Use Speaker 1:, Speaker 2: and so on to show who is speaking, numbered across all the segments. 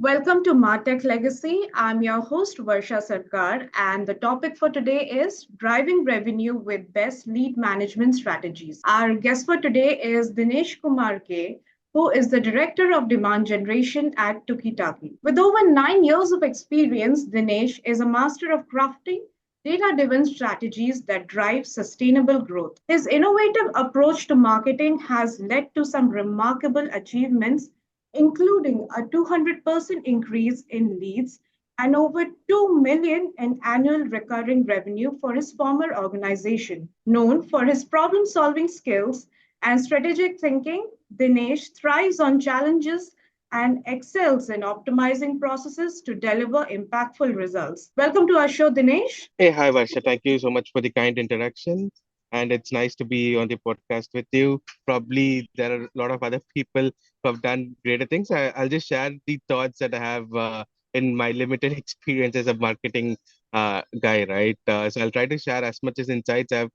Speaker 1: Welcome to Martech Legacy. I'm your host Varsha Sarkar, and the topic for today is driving revenue with best lead management strategies. Our guest for today is Dinesh Kumar K, who is the Director of Demand Generation at TookiTaaki. With over 9 years of experience, Dinesh is a master of crafting data-driven strategies that drive sustainable growth. His innovative approach to marketing has led to some remarkable achievements, including a 200% increase in leads and over 2 million in annual recurring revenue for his former organization. Known for his problem solving skills and strategic thinking, Dinesh thrives on challenges and excels in optimizing processes to deliver impactful results. Welcome to our show, Dinesh.
Speaker 2: Hey, hi, Varsha. Thank you so much for the kind introduction. And it's nice to be on the podcast with you. Probably there are a lot of other people who have done greater things. I'll just share the thoughts that I have in my limited experience as a marketing guy, right? So I'll try to share as much as insights I've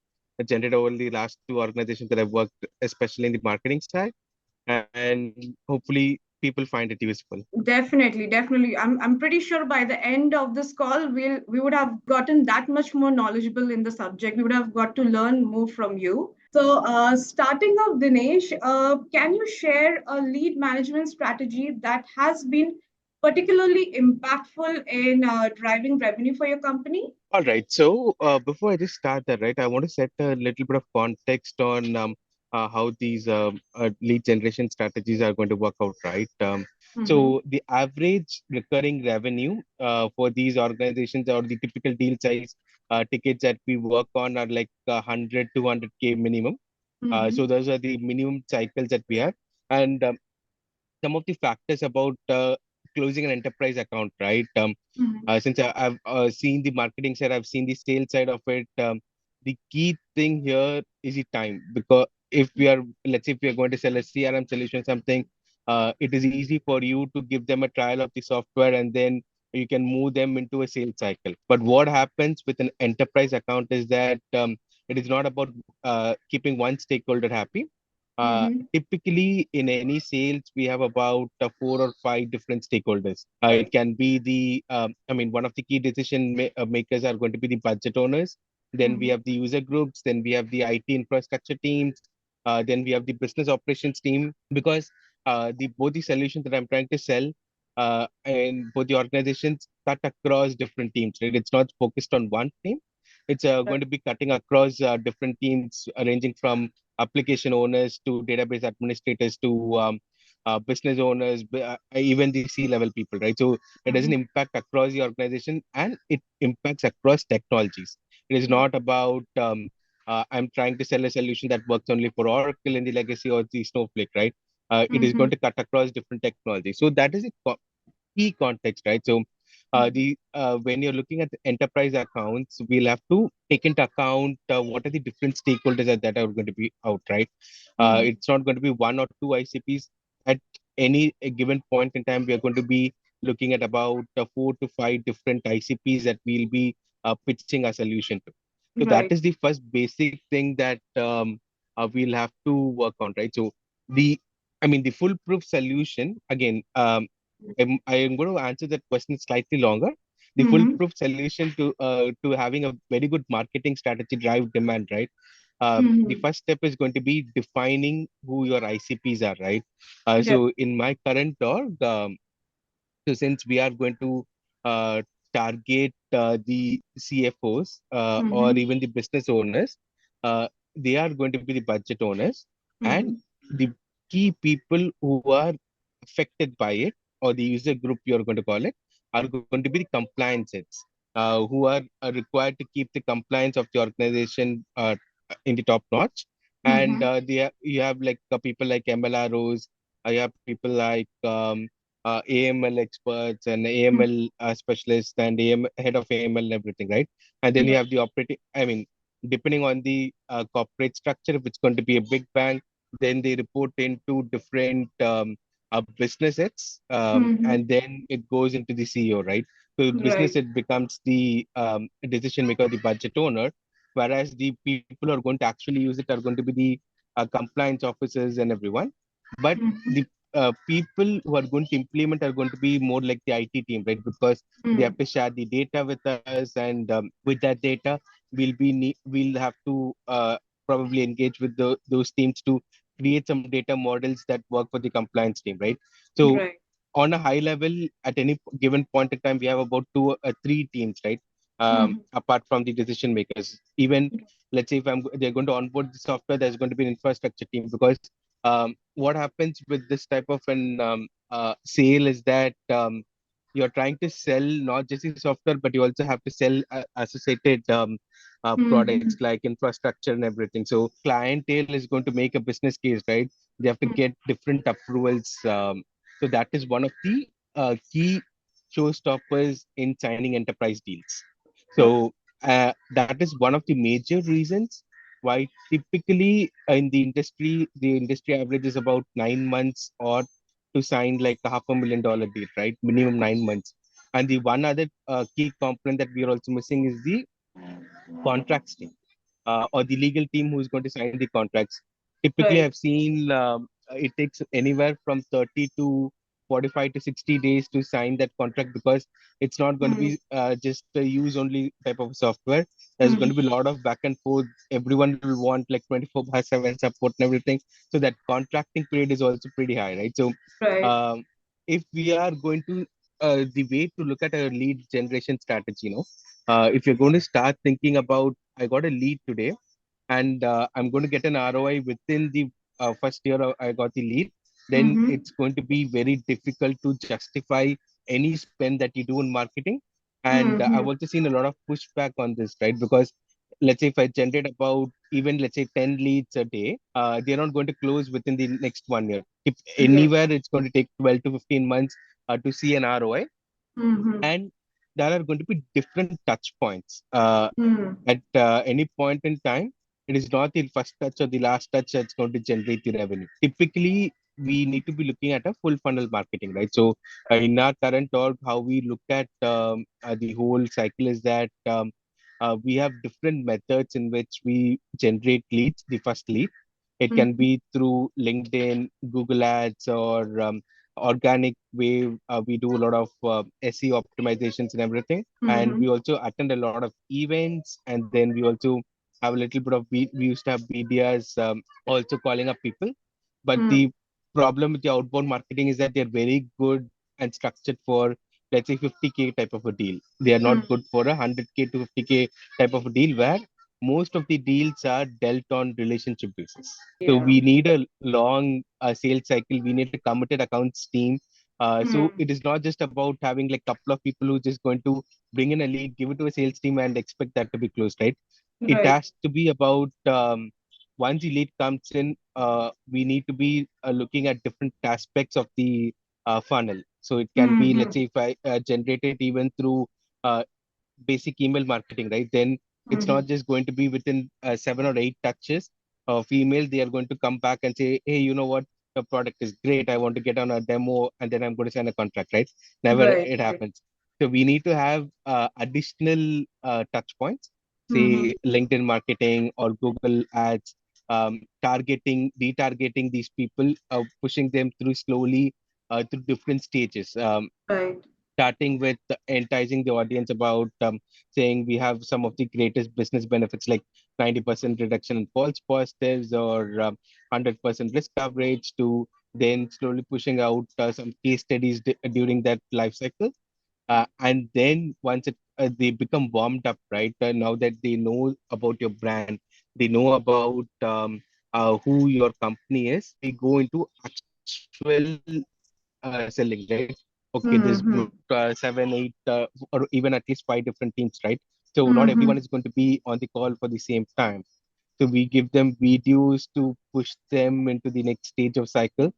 Speaker 2: generated over the last two organizations that I've worked, especially in the marketing side. And hopefully people find it useful.
Speaker 1: Definitely, definitely. I'm pretty sure by the end of this call, we would have gotten that much more knowledgeable in the subject. We would have got to learn more from you. So, starting off, Dinesh, can you share a lead management strategy that has been particularly impactful in driving revenue for your company?
Speaker 2: All right. So before I just start that, right, I want to set a little bit of context on how these lead generation strategies are going to work out, right?
Speaker 1: Mm-hmm.
Speaker 2: So the average recurring revenue for these organizations or the typical deal size tickets that we work on are like 100, 200K minimum.
Speaker 1: Mm-hmm.
Speaker 2: So those are the minimum cycles that we have. And some of the factors about closing an enterprise account, right? Since I've seen the marketing side, I've seen the sales side of it. The key thing here is the time because if we are, let's say, if we are going to sell a CRM solution, something, it is easy for you to give them a trial of the software and then you can move them into a sales cycle. But what happens with an enterprise account is that it is not about keeping one stakeholder happy.
Speaker 1: Mm-hmm.
Speaker 2: Typically, in any sales, we have about four or five different stakeholders. It
Speaker 1: Right.
Speaker 2: can be one of the key makers are going to be the budget owners. Then we
Speaker 1: Mm-hmm.
Speaker 2: have the user groups. Then we have the IT infrastructure teams. Then we have the business operations team. Because the both the solutions that I'm trying to sell and both the organizations cut across different teams. Right? It's not focused on one team. It's going to be cutting across different teams, ranging from application owners to database administrators to business owners, even the C-level people, right? So it doesn't
Speaker 1: Mm-hmm.
Speaker 2: impact across the organization and it impacts across technologies. It is not about I'm trying to sell a solution that works only for Oracle in the legacy or the Snowflake, right? It is
Speaker 1: Mm-hmm.
Speaker 2: going to cut across different technologies. So that is a key context, right? So the when you're looking at the enterprise accounts, we'll have to take into account what are the different stakeholders that are going to be out, right?
Speaker 1: Mm-hmm.
Speaker 2: It's not going to be one or two ICPs at any a given point in time. We are going to be looking at about four to five different ICPs that we'll be pitching a solution to. So that
Speaker 1: Right.
Speaker 2: is the first basic thing that we'll have to work on, right? So the the foolproof solution again. I am going to answer that question slightly longer. The
Speaker 1: Mm-hmm.
Speaker 2: foolproof solution to having a very good marketing strategy drive demand, right? The
Speaker 1: Mm-hmm.
Speaker 2: first step is going to be defining who your ICPs are, right?
Speaker 1: Def-
Speaker 2: So in my current org, so since we are going to target the CFOs or
Speaker 1: mm-hmm.
Speaker 2: even the business owners, they are going to be the budget owners and
Speaker 1: Mm-hmm.
Speaker 2: the key people who are affected by it or the user group you're going to call it are going to be the compliance heads who are required to keep the compliance of the organization in the top notch. And
Speaker 1: Mm-hmm.
Speaker 2: you have like people like MLROs, you have people like AML experts and AML specialists and head of AML and everything, right? And then you
Speaker 1: Right.
Speaker 2: have the operating, depending on the corporate structure, if it's going to be a big bank, then they report into different business heads,
Speaker 1: Mm-hmm.
Speaker 2: and then it goes into the CEO, right? So business
Speaker 1: Right.
Speaker 2: head becomes the decision maker, the budget owner, whereas the people who are going to actually use it are going to be the compliance officers and everyone. But
Speaker 1: Mm-hmm.
Speaker 2: people who are going to implement are going to be more like the IT team, right? Because they have
Speaker 1: Mm.
Speaker 2: to share the data with us, and with that data, we'll have to probably engage with those teams to create some data models that work for the compliance team, right? So
Speaker 1: Right.
Speaker 2: on a high level, at any given point in time, we have about three teams, right?
Speaker 1: Mm.
Speaker 2: Apart from the decision makers, even let's say if they're going to onboard the software, there's going to be an infrastructure team, because what happens with this type of an sale is that you're trying to sell not just the software, but you also have to sell associated products
Speaker 1: Mm.
Speaker 2: like infrastructure and everything. So clientele is going to make a business case, right? They have to
Speaker 1: Mm.
Speaker 2: get different approvals. So that is one of the key showstoppers in signing enterprise deals.
Speaker 1: Right.
Speaker 2: So that is one of the major reasons why typically in the industry average is about 9 months or to sign like a $500,000 deal, right? Minimum 9 months. And the one other key component that we are also missing is the contracts team, or the legal team who's going to sign the contracts. Typically,
Speaker 1: Right.
Speaker 2: I've seen it takes anywhere from 30 to 45 to 60 days to sign that contract, because it's not going to
Speaker 1: Mm.
Speaker 2: be just a use only type of software. There's going
Speaker 1: Mm.
Speaker 2: to be a lot of back and forth. Everyone will want like 24/7 support and everything. So that contracting period is also pretty high, right? So
Speaker 1: Right.
Speaker 2: um, if we are going to the way to look at a lead generation strategy, if you're going to start thinking about, I got a lead today, and I'm going to get an ROI within the first year I got the lead, then
Speaker 1: Mm-hmm.
Speaker 2: it's going to be very difficult to justify any spend that you do in marketing. And I've
Speaker 1: Mm-hmm.
Speaker 2: also seen a lot of pushback on this, right? Because let's say if I generate about even let's say 10 leads a day, they're not going to close within the next 1 year. If
Speaker 1: Yes.
Speaker 2: anywhere, it's going to take 12 to 15 months to see an ROI.
Speaker 1: Mm-hmm.
Speaker 2: And there are going to be different touch points.
Speaker 1: Mm.
Speaker 2: At any point in time, it is not the first touch or the last touch that's going to generate the revenue. Typically, we need to be looking at a full funnel marketing, right? So, in our current org, how we look at the whole cycle is that we have different methods in which we generate leads. The first lead, it can
Speaker 1: Mm.
Speaker 2: be through LinkedIn, Google Ads, or organic way. We do a lot of SEO optimizations and everything, and
Speaker 1: Mm-hmm.
Speaker 2: we also attend a lot of events, and then we also have a little bit of we used to have BDRs also calling up people. But
Speaker 1: Mm.
Speaker 2: the problem with the outbound marketing is that they're very good and structured for, let's say, 50K type of a deal. They are not
Speaker 1: Mm.
Speaker 2: good for a 100K to 50K type of a deal, where most of the deals are dealt on relationship basis. So
Speaker 1: Yeah.
Speaker 2: we need a long sales cycle. We need a committed accounts team. So
Speaker 1: Mm.
Speaker 2: it is not just about having like a couple of people who just going to bring in a lead, give it to a sales team, and expect that to be closed, right? It
Speaker 1: Right.
Speaker 2: has to be about once the lead comes in, we need to be looking at different aspects of the funnel. So it can be, let's
Speaker 1: Mm-hmm.
Speaker 2: say, if I generate it even through uh, basic email marketing, right? Then it's
Speaker 1: Mm-hmm.
Speaker 2: not just going to be within 7 or 8 touches of email. They are going to come back and say, hey, you know what? The product is great. I want to get on a demo, and then I'm going to sign a contract, right? Never
Speaker 1: Right.
Speaker 2: it
Speaker 1: Right.
Speaker 2: happens. So we need to have additional touch points,
Speaker 1: Mm-hmm.
Speaker 2: say LinkedIn marketing or Google Ads, retargeting these people, pushing them through slowly through different stages.
Speaker 1: Right.
Speaker 2: Starting with enticing the audience about saying we have some of the greatest business benefits like 90% reduction in false positives, or 100% risk coverage, to then slowly pushing out some case studies during that life cycle. And then once they become warmed up, right? Now that they know about your brand, they know about who your company is, we go into actual selling, right? Okay, there's group
Speaker 1: Mm-hmm.
Speaker 2: 7, 8, or even at least 5 different teams, right? So not everyone
Speaker 1: Mm-hmm.
Speaker 2: is going to be on the call for the same time. So we give them videos to push them into the next stage of cycle,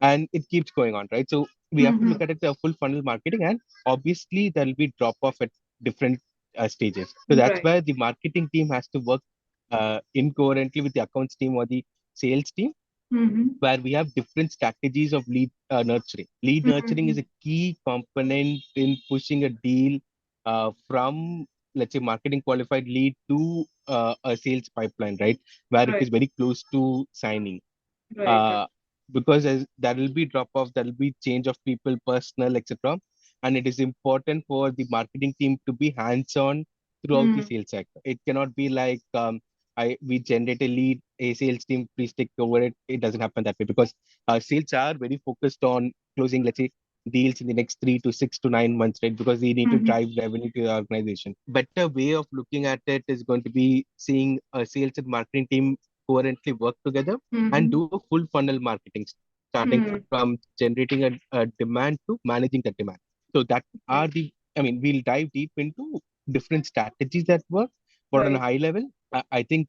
Speaker 2: and it keeps going on, right? So we have to
Speaker 1: Mm-hmm.
Speaker 2: look at it a full funnel marketing, and obviously there'll be drop off at different stages. So that's
Speaker 1: Right.
Speaker 2: where the marketing team has to work incoherently with the accounts team or the sales team,
Speaker 1: Mm-hmm.
Speaker 2: where we have different strategies of lead nurturing. Lead nurturing is
Speaker 1: Mm-hmm.
Speaker 2: a key component in pushing a deal from, let's say, marketing qualified lead to a sales pipeline, right? Where it is
Speaker 1: Right.
Speaker 2: very close to signing.
Speaker 1: Right.
Speaker 2: Uh, because as there will be drop off, there will be change of people, personnel, etc. And it is important for the marketing team to be hands on throughout the
Speaker 1: Mm.
Speaker 2: sales cycle. It cannot be like we generate a lead, a sales team, please take over it. It doesn't happen that way because sales are very focused on closing, let's say, deals in the next 3 to 6 to 9 months, right? Because they need to
Speaker 1: Mhm.
Speaker 2: drive revenue to the organization. Better way of looking at it is going to be seeing a sales and marketing team coherently work together and
Speaker 1: Mhm.
Speaker 2: do a full funnel marketing, starting from
Speaker 1: Mm.
Speaker 2: generating a demand to managing that demand. So that are
Speaker 1: Right.
Speaker 2: the, I mean, we'll dive deep into different strategies that work, but on a
Speaker 1: Right.
Speaker 2: high level, I think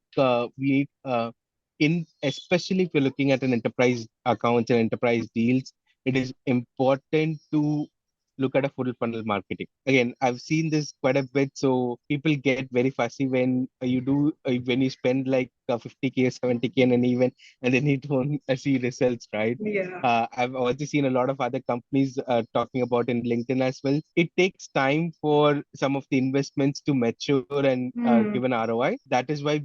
Speaker 2: in especially if you're looking at an enterprise accounts and enterprise deals, it is important to look at a full funnel marketing. Again, I've seen this quite a bit, so people get very fussy when when you spend like 50K or 70K in an event and then you don't see results, right?
Speaker 1: Yeah.
Speaker 2: I've also seen a lot of other companies talking about in LinkedIn as well. It takes time for some of the investments to mature and give
Speaker 1: Mm.
Speaker 2: an ROI. That is why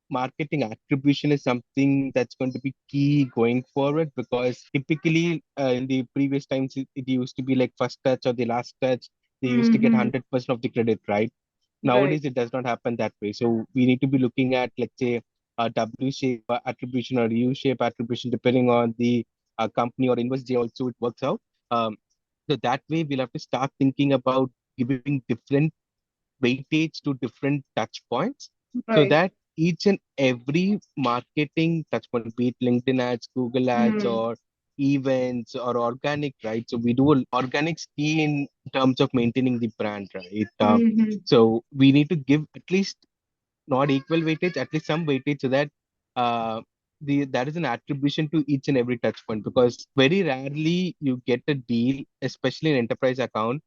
Speaker 2: marketing attribution is something that's going to be key going forward, because typically in the previous times it used to be like first touch or the last touch. They used to get
Speaker 1: Mhm.
Speaker 2: 100% of the credit, right?
Speaker 1: Right.
Speaker 2: Nowadays, it does not happen that way. So we need to be looking at, let's say, a W shape attribution or U shape attribution, depending on the company or inverse J also, it works out. Um, so that way, we'll have to start thinking about giving different weightage to different touch points so
Speaker 1: Right.
Speaker 2: that each and every marketing touch point, be it LinkedIn ads, Google ads,
Speaker 1: Mm.
Speaker 2: or events or organic, right? So we do organic key in terms of maintaining the brand, right?
Speaker 1: Mhm.
Speaker 2: So we need to give at least not equal weightage, at least some weightage so that uh, that is an attribution to each and every touch point, because very rarely you get a deal, especially an enterprise account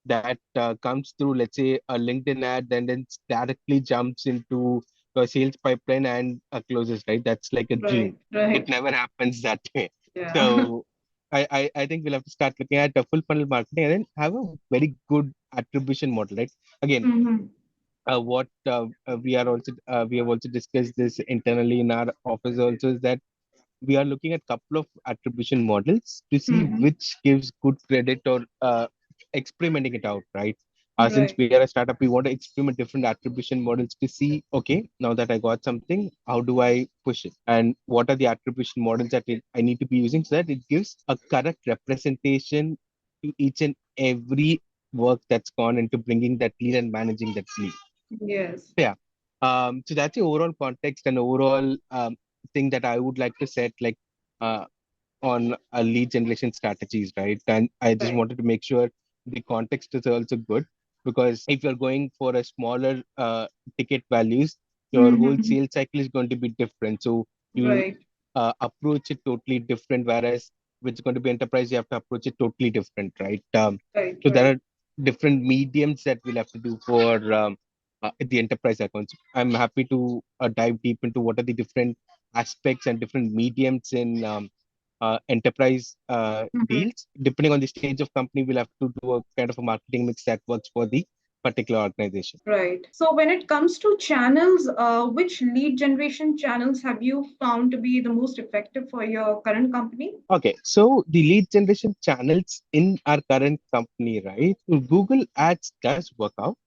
Speaker 2: that comes through, let's say, a LinkedIn ad and then directly jumps into a sales pipeline and closes, right? That's like a dream.
Speaker 1: Right.
Speaker 2: It
Speaker 1: Right.
Speaker 2: never happens that way.
Speaker 1: Yeah.
Speaker 2: So I think we'll have to start looking at a full funnel marketing and then have a very good attribution model, right? Again,
Speaker 1: Mhm.
Speaker 2: what we have also discussed this internally in our office also, is that we are looking at couple of attribution models to see
Speaker 1: Mhm.
Speaker 2: which gives good credit or experimenting it out, right? Since
Speaker 1: Right.
Speaker 2: we are a startup, we want to experiment different attribution models to see, okay, now that I got something, how do I push it? And what are the attribution models that I need to be using so that it gives a correct representation to each and every work that's gone into bringing that lead and managing that lead.
Speaker 1: Yes.
Speaker 2: Yeah. So that's the overall context and overall thing that I would like to set, like uh, on a lead generation strategies, right? And I just
Speaker 1: Right.
Speaker 2: wanted to make sure the context is also good, because if you're going for a smaller ticket values, your whole
Speaker 1: Mhm.
Speaker 2: sales cycle is going to be different. So you
Speaker 1: Right.
Speaker 2: approach it totally different, whereas which is going to be enterprise, you have to approach it totally different, right?
Speaker 1: Right.
Speaker 2: So there
Speaker 1: Right.
Speaker 2: are different mediums that we'll have to do for the enterprise accounts. I'm happy to dive deep into what are the different aspects and different mediums in enterprise
Speaker 1: Mhm.
Speaker 2: deals. Depending on the stage of company, we'll have to do a kind of a marketing mix that works for the particular organization.
Speaker 1: Right. So when it comes to channels, which lead generation channels have you found to be the most effective for your current company?
Speaker 2: Okay, so the lead generation channels in our current company, right? So Google Ads does work out.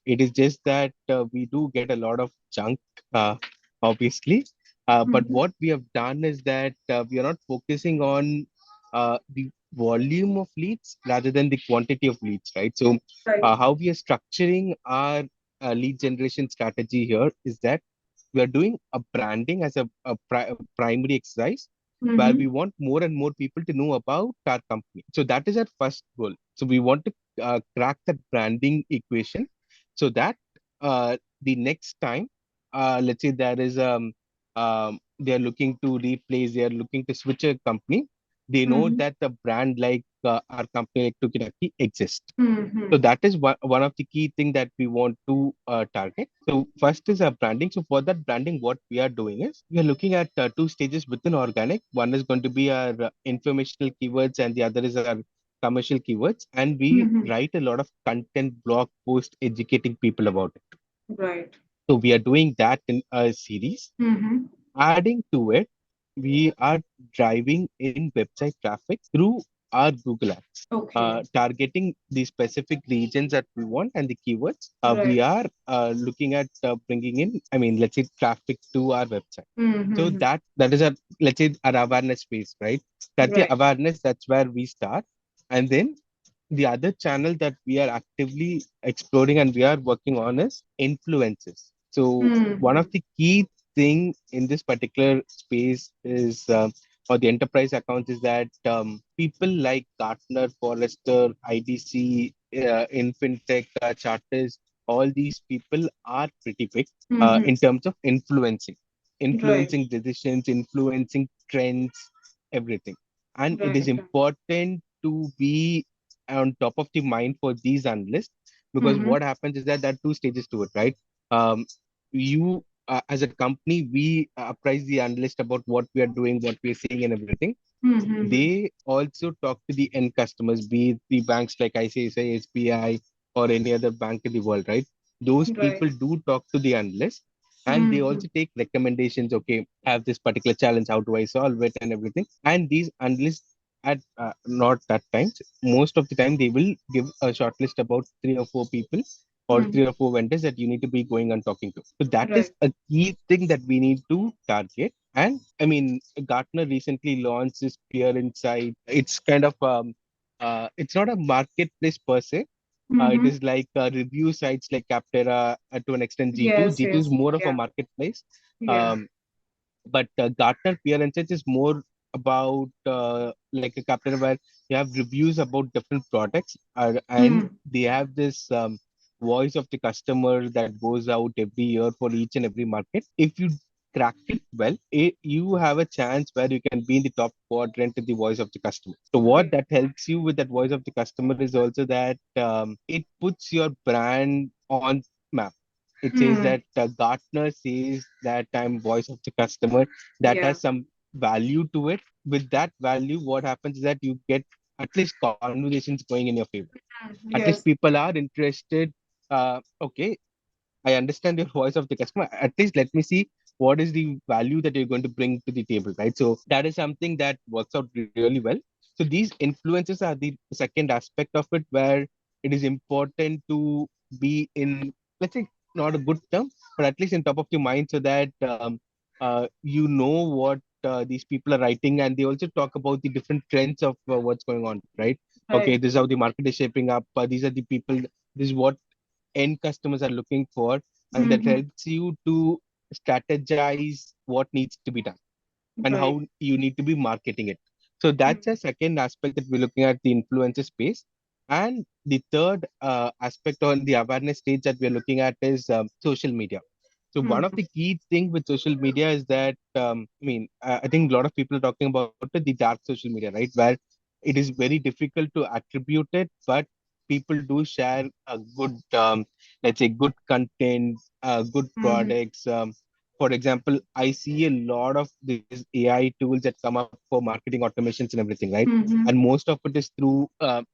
Speaker 2: It is just that we do get a lot of junk, uh, obviously. But
Speaker 1: Mhm.
Speaker 2: what we have done is that we are not focusing on the volume of leads rather than the quantity of leads, right? So,
Speaker 1: Right.
Speaker 2: how we are structuring our lead generation strategy here is that we are doing a branding as a primary exercise, where we
Speaker 1: Mm-hmm.
Speaker 2: want more and more people to know about our company. So that is our first goal. So we want to crack that branding equation so that the next time, let's say there is they are looking to replace, they are looking to switch a company, they know
Speaker 1: Mm-hmm.
Speaker 2: that the brand like our company like TookiTaaki exists. So
Speaker 1: Mm-hmm.
Speaker 2: that is one of the key thing that we want to target. So first is our branding. So for that branding, what we are doing is we are looking at two stages within organic. One is going to be our informational keywords and the other is our commercial keywords. And we
Speaker 1: Mm-hmm.
Speaker 2: write a lot of content blog post educating people about it.
Speaker 1: Right.
Speaker 2: So we are doing that in a series.
Speaker 1: Mm-hmm.
Speaker 2: Adding to it, we are driving in website traffic through our Google Ads,
Speaker 1: Okay.
Speaker 2: targeting the specific regions that we want and the keywords. We
Speaker 1: Right.
Speaker 2: are looking at bringing in, I mean, let's say traffic to our website. So
Speaker 1: Mm-hmm.
Speaker 2: that is a, let's say, our awareness space, right? That's the
Speaker 1: Right.
Speaker 2: awareness. That's where we start, and then the other channel that we are actively exploring and we are working on is influences. So one
Speaker 1: Mm-hmm.
Speaker 2: of the key thing in this particular space is for the enterprise accounts is that people like Gartner, Forrester, IDC, in fintech, Charters, all these people are pretty big
Speaker 1: Mm-hmm.
Speaker 2: in terms of influencing,
Speaker 1: Right.
Speaker 2: influencing decisions, influencing trends, everything. And it is
Speaker 1: Right.
Speaker 2: important to be on top of the mind for these analysts, because
Speaker 1: Mm-hmm.
Speaker 2: what happens is that there are two stages to it, right? You as a company, we apprise the analyst about what we are doing, what we are seeing, and everything.
Speaker 1: Mm-hmm.
Speaker 2: They also talk to the end customers, be it the banks like ICICI, SBI, or any other bank in the world, right? Those
Speaker 1: Right.
Speaker 2: people do talk to the analyst, and they
Speaker 1: Mm-hmm.
Speaker 2: also take recommendations. Okay, have this particular challenge, how do I solve it, and everything. And these analysts, at not that times, most of the time they will give a short list about three or four people or
Speaker 1: Mm-hmm.
Speaker 2: three or four vendors that you need to be going and talking to. So that is
Speaker 1: Right.
Speaker 2: a key thing that we need to target. And I mean, Gartner recently launched this Peer Insight. It's kind of it's not a marketplace per se. It
Speaker 1: Mm-hmm.
Speaker 2: is like review sites like Capterra, to an extent G2.
Speaker 1: Yes,
Speaker 2: G2 is
Speaker 1: yes.
Speaker 2: more of a
Speaker 1: Yeah.
Speaker 2: marketplace.
Speaker 1: Yeah.
Speaker 2: Um, but Gartner Peer Insights is more about like a Capterra where you have reviews about different products, and
Speaker 1: Mm.
Speaker 2: they have this voice of the customer that goes out every year for each and every market. If you crack it well, you have a chance where you can be in the top quadrant in the voice of the customer. So what
Speaker 1: Right.
Speaker 2: that helps you with that voice of the customer is also that it puts your brand on map. It says
Speaker 1: Mm.
Speaker 2: that Gartner says that I'm voice of the customer. That
Speaker 1: Yeah.
Speaker 2: has some value to it. With that value, what happens is that you get at least conversations going in your favor.
Speaker 1: Mm.
Speaker 2: At least
Speaker 1: Yes.
Speaker 2: people are interested. Okay, I understand your voice of the customer. At least let me see what is the value that you're going to bring to the table, right? So that is something that works out really well. So these influences are the second aspect of it, where it is important to be in, let's say, not a good term, but at least in top of your mind, so that you know what these people are writing, and they also talk about the different trends of what's going on, right? Okay,
Speaker 1: Right.
Speaker 2: this is how the market is shaping up. These are the people. This is what end customers are looking for, and that
Speaker 1: Mm-hmm.
Speaker 2: helps you to strategize what needs to be done and
Speaker 1: Right.
Speaker 2: how you need to be marketing it. So that's a second aspect that we're looking at, the influencer space. And the third aspect on the awareness stage that we're looking at is social media. So one of
Speaker 1: Mm-hmm.
Speaker 2: the key thing with social media is that I think a lot of people are talking about it, the dark social media, right? Where it is very difficult to attribute it, but people do share a good, let's say, good content, good
Speaker 1: Mm-hmm.
Speaker 2: products. For example, I see a lot of these AI tools that come up for marketing automations and everything, right?
Speaker 1: Mm-hmm.
Speaker 2: And most of it is through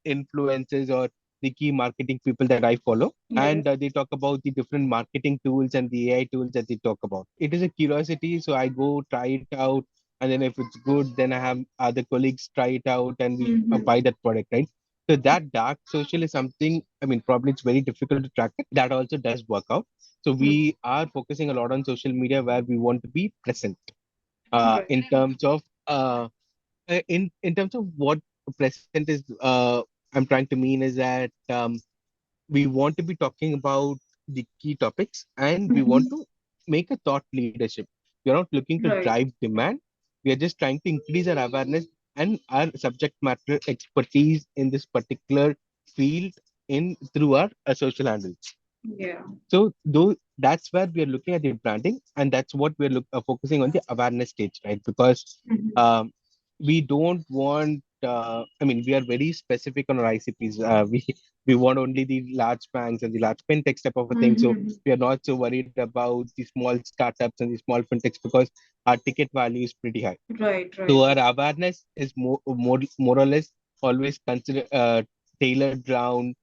Speaker 2: influencers or the key marketing people that I follow. And
Speaker 1: Yes.
Speaker 2: they talk about the different marketing tools and the AI tools that they talk about. It is a curiosity, so I go try it out, and then if it's good, then I have other colleagues try it out, and we
Speaker 1: Mm-hmm.
Speaker 2: buy that product, right? So that dark social is something. I mean, probably it's very difficult to track it. That also does work out. So
Speaker 1: Mm.
Speaker 2: we are focusing a lot on social media where we want to be present
Speaker 1: Right.
Speaker 2: in terms of in terms of what present is. I'm trying to mean is that we want to be talking about the key topics, and we want
Speaker 1: Mm-hmm.
Speaker 2: to make a thought leadership. We are not looking to
Speaker 1: Right.
Speaker 2: drive demand. We are just trying to increase our awareness and our subject matter expertise in this particular field in through our social handles.
Speaker 1: Yeah.
Speaker 2: So though that's where we are looking at the branding, and that's what we're focusing on the awareness stage, right? Because
Speaker 1: Mm-hmm.
Speaker 2: um, we don't want. I mean, we are very specific on our ICPs. We want only the large banks and the large fintechs type of a thing. So
Speaker 1: Mm-hmm.
Speaker 2: we are not so worried about the small startups and the small fintechs, because our ticket value is pretty high.
Speaker 1: Right.
Speaker 2: So
Speaker 1: Right.
Speaker 2: our awareness is more or less always consider tailored around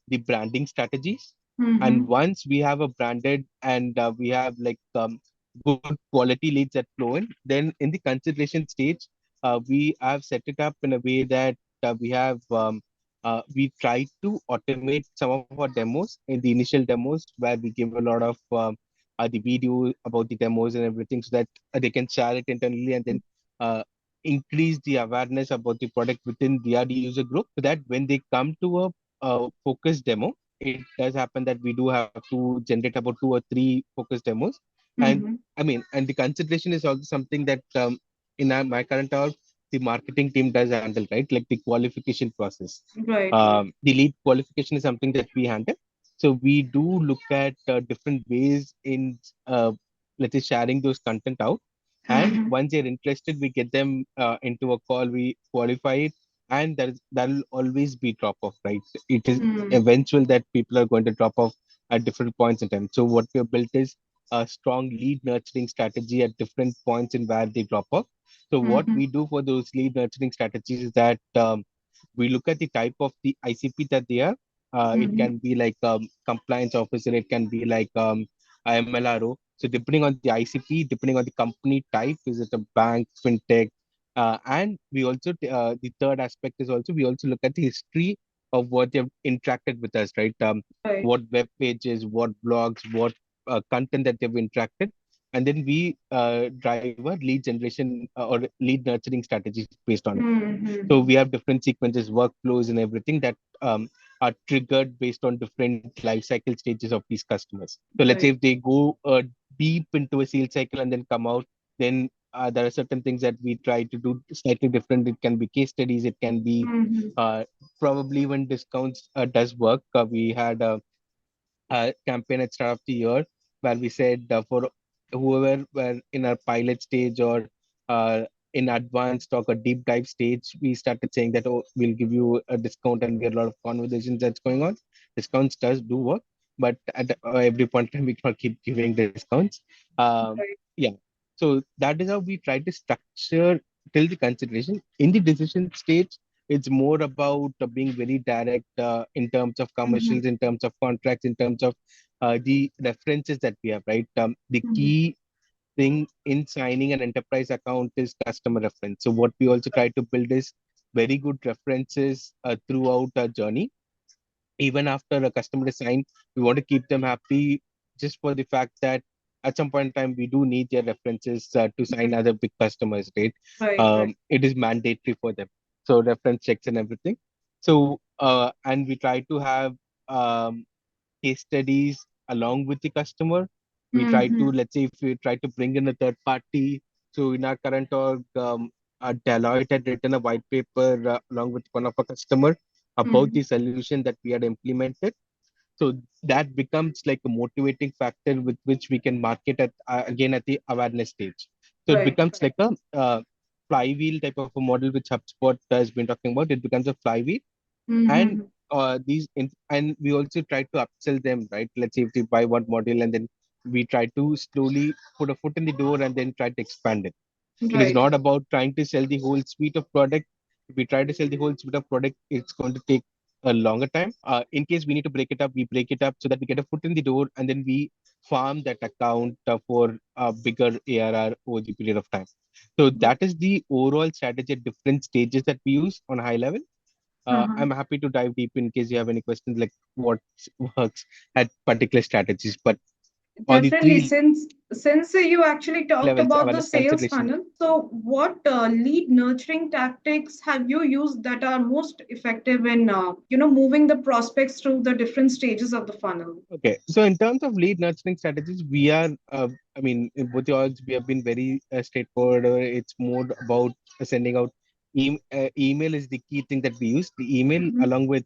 Speaker 2: the branding strategies. And
Speaker 1: Mm-hmm.
Speaker 2: once we have a branded, and we have like good quality leads that flow in. Then in the consideration stage, we have set it up in a way that we try to automate some of our demos in the initial demos where we give a lot of the video about the demos and everything so that they can share it internally and then uh, increase the awareness about the product within their user group so that when they come to a focus demo, it does happen that we do have to generate about 2 or 3 focus demos. And
Speaker 1: Mm-hmm.
Speaker 2: I mean, and the consideration is also something that my current org, the marketing team does handle, right? Like the qualification process.
Speaker 1: Right.
Speaker 2: The lead qualification is something that we handle. So we do look at different ways in, let's say, sharing those content out. And
Speaker 1: Mm-hmm.
Speaker 2: once they're interested, we get them into a call, we qualify it, and that'll always be drop off, right? It is
Speaker 1: Mm-hmm.
Speaker 2: eventual that people are going to drop off at different points in time. So what we have built is a strong lead nurturing strategy at different points in where they drop off. So what
Speaker 1: Mm-hmm.
Speaker 2: we do for those lead nurturing strategies is that we look at the type of the ICP that they are. It
Speaker 1: Mm-hmm.
Speaker 2: can be like compliance officer, it can be like MLRO. So depending on the ICP, depending on the company type, is it a bank, fintech, and we also the third aspect is also we also look at the history of what they've interacted with us, right?
Speaker 1: Right.
Speaker 2: What web pages, what blogs, what content that they've interacted, and then we drive a lead generation or lead nurturing strategies based on it. So
Speaker 1: Mm-hmm.
Speaker 2: we have different sequences, workflows, and everything that are triggered based on different life cycle stages of these customers. So let's say
Speaker 1: Right.
Speaker 2: if they go deep into a sales cycle and then come out, then there are certain things that we try to do slightly different. It can be case studies, it can be
Speaker 1: Mm-hmm.
Speaker 2: probably when discounts does work. We had campaign at start of the year where we said for whoever were in our pilot stage or in advanced or a deep dive stage, we started saying that, oh, we'll give you a discount, and we had a lot of conversations that's going on. Discounts does do work, but at every point in time we cannot keep giving discounts.
Speaker 1: Right.
Speaker 2: Yeah, so that is how we try to structure till the consideration. In the decision stage, it's more about being very direct in terms of
Speaker 1: Mm-hmm.
Speaker 2: commercials, in terms of contracts, in terms of the references that we have, right? The
Speaker 1: Mm-hmm.
Speaker 2: key thing in signing an enterprise account is customer reference. So what we also try to build is very good references throughout our journey. Even after a customer is signed, we want to keep them happy just for the fact that at some point in time we do need their references to sign
Speaker 1: Right.
Speaker 2: other big customers, right?
Speaker 1: Right. Right.
Speaker 2: It is mandatory for them. So reference checks and everything. So and we try to have um, case studies along with the customer. We try
Speaker 1: Mm-hmm.
Speaker 2: to, let's say, if we try to bring in a third party. So in our current org, Deloitte had written a white paper along with one of our customer about
Speaker 1: Mm-hmm.
Speaker 2: the solution that we had implemented. So that becomes like a motivating factor with which we can market at again at the awareness stage. So it
Speaker 1: Right.
Speaker 2: becomes like a flywheel type of a model which HubSpot has been talking about. It becomes a flywheel, and
Speaker 1: Mm-hmm.
Speaker 2: and we also try to upsell them, right? Let's say if they buy one model and then we try to slowly put a foot in the door and then try to expand it. It is
Speaker 1: Right.
Speaker 2: not about trying to sell the whole suite of product. If we try to sell the whole suite of product, it's going to take a longer time. In case we need to break it up, we break it up so that we get a foot in the door and then we farm that account for a bigger ARR over the period of time. So that is the overall strategy at different stages that we use on a high level.
Speaker 1: Uh-huh.
Speaker 2: I'm happy to dive deep in case you have any questions like what works at particular strategies. But all the
Speaker 1: Definitely,
Speaker 2: three
Speaker 1: since you actually talked
Speaker 2: levels,
Speaker 1: about the
Speaker 2: awareness,
Speaker 1: sales
Speaker 2: consideration.
Speaker 1: funnel, so what lead nurturing tactics have you used that are most effective in moving the prospects through the different stages of the funnel?
Speaker 2: Okay, so in terms of lead nurturing strategies, we are, I mean, in both the orgs, we have been very straightforward. It's more about sending out email is the key thing that we use. The email
Speaker 1: Mm-hmm.
Speaker 2: along with